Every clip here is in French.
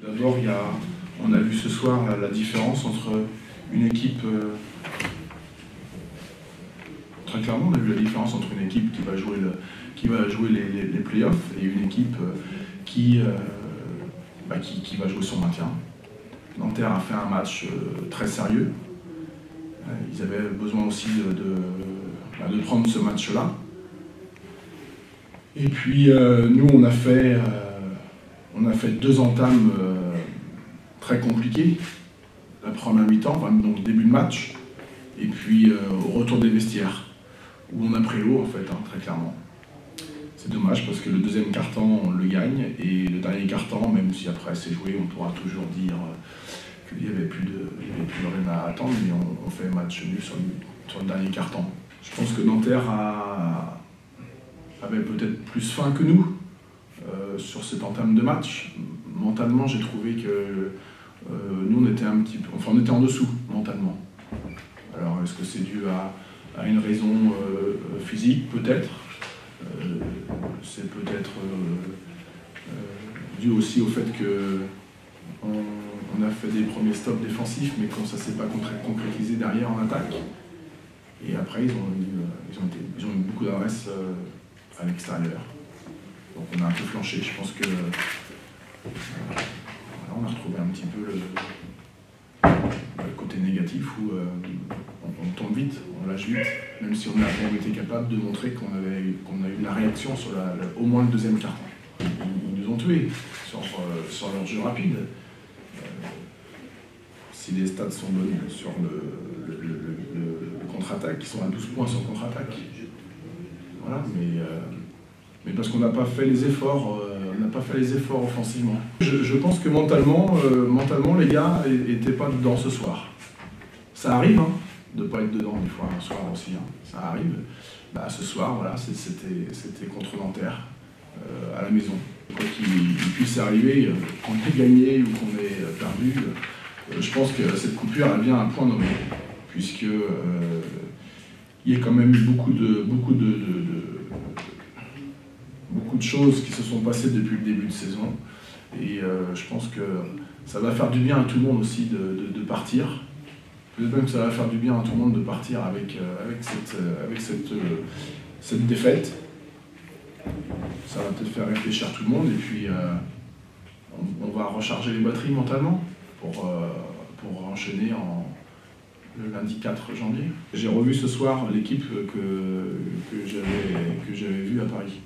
D'abord, on a vu ce soir la différence entre une équipe... Très clairement, on a vu la différence entre une équipe qui va jouer les playoffs et une équipe qui va jouer son maintien. Nanterre a fait un match très sérieux. Ils avaient besoin aussi de prendre ce match-là. Et puis nous, on a fait 2 entames très compliquées. La première mi-temps, donc début de match, et puis au retour des vestiaires, où on a pris l'eau en fait, très clairement. C'est dommage parce que le deuxième quart-temps, on le gagne, et le dernier quart-temps, même si après c'est joué, on pourra toujours dire qu'il n'y avait plus de rien à attendre, mais on fait match nul sur le dernier quart-temps. Je pense que Nanterre avait peut-être plus faim que nous sur cette entame de match. Mentalement, j'ai trouvé que nous, on était on était en dessous, mentalement. Alors, est-ce que c'est dû à une raison physique, peut-être? C'est peut-être dû aussi au fait qu'on a fait des premiers stops défensifs, mais quand ça ne s'est pas concrétisé derrière en attaque. Et après, ils ont eu beaucoup d'adresses à l'extérieur. Donc on a un peu flanché. Je pense que voilà, on a retrouvé un petit peu le côté négatif où on tombe vite, on lâche vite, même si on n'a pas été capable de montrer qu'on a eu la réaction sur au moins le deuxième quart-temps. Ils nous ont tués sur leur jeu rapide. Si les stats sont bonnes sur le contre-attaque, ils sont à 12 points sur contre-attaque. Voilà, mais parce qu'on n'a pas fait les efforts, offensivement. Je pense que mentalement, les gars n'étaient pas dedans ce soir. Ça arrive, de ne pas être dedans des fois un soir aussi, ça arrive. Bah, ce soir, voilà, c'était contre Nanterre, à la maison. Quoi qu'il puisse arriver, qu'on ait gagné ou qu'on ait perdu, je pense que cette coupure elle vient à un point nommé, puisque il y a quand même eu beaucoup de choses qui se sont passées depuis le début de saison, et je pense que ça va faire du bien à tout le monde aussi de partir. Peut-être même que ça va faire du bien à tout le monde de partir avec cette défaite. Ça va peut-être faire réfléchir tout le monde, et puis on va recharger les batteries mentalement pour enchaîner le lundi 4 janvier. J'ai revu ce soir l'équipe que j'avais vue à Paris.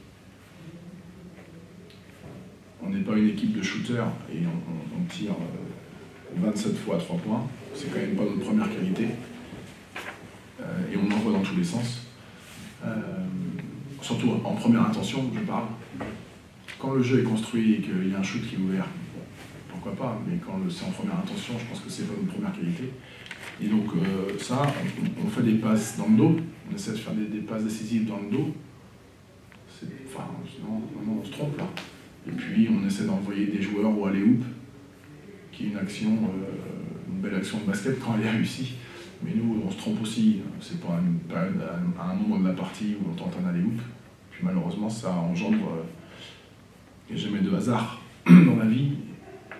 On n'est pas une équipe de shooters et on tire 27 fois à 3 points. C'est quand même pas notre première qualité. Et on envoie dans tous les sens. Surtout en première intention, je parle. Quand le jeu est construit et qu'il y a un shoot qui est ouvert, pourquoi pas, mais quand c'est en première intention, je pense que c'est pas notre première qualité. Et donc ça, on fait des passes dans le dos, on essaie de faire des passes décisives dans le dos. Sinon on se trompe là. Et puis on essaie d'envoyer des joueurs au alley-oop, qui est une belle action de basket quand elle est réussie. Mais nous, on se trompe aussi. C'est pas une période, à un moment de la partie où on tente un alley-oop. Puis malheureusement, ça engendre il n'y a jamais de hasard dans la vie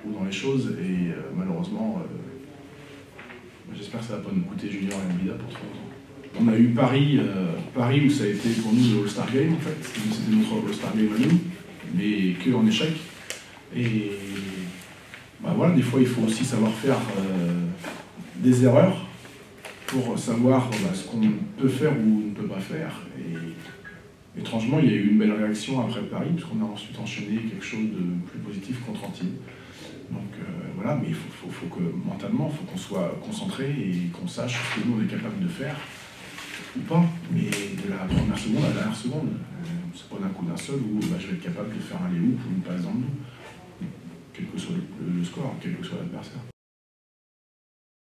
ou dans les choses. Et malheureusement, j'espère que ça ne va pas nous coûter Junior et Mbida pour trop longtemps. On a eu Paris où ça a été pour nous le All-Star Game en fait. C'était notre All-Star Game à nous, mais que en échec. Et voilà, des fois il faut aussi savoir faire des erreurs pour savoir ce qu'on peut faire ou ne peut pas faire. Et étrangement, il y a eu une belle réaction après Paris, puisqu'on a ensuite enchaîné quelque chose de plus positif contre Antibes. Donc voilà, mais il faut que mentalement, il faut qu'on soit concentré et qu'on sache ce que nous on est capable de faire ou pas. Mais de la première seconde à la dernière seconde, c'est pas d'un coup d'un seul où je vais être capable de faire un alley-oop ou une passe dans le dos, quel que soit le score, quel que soit l'adversaire.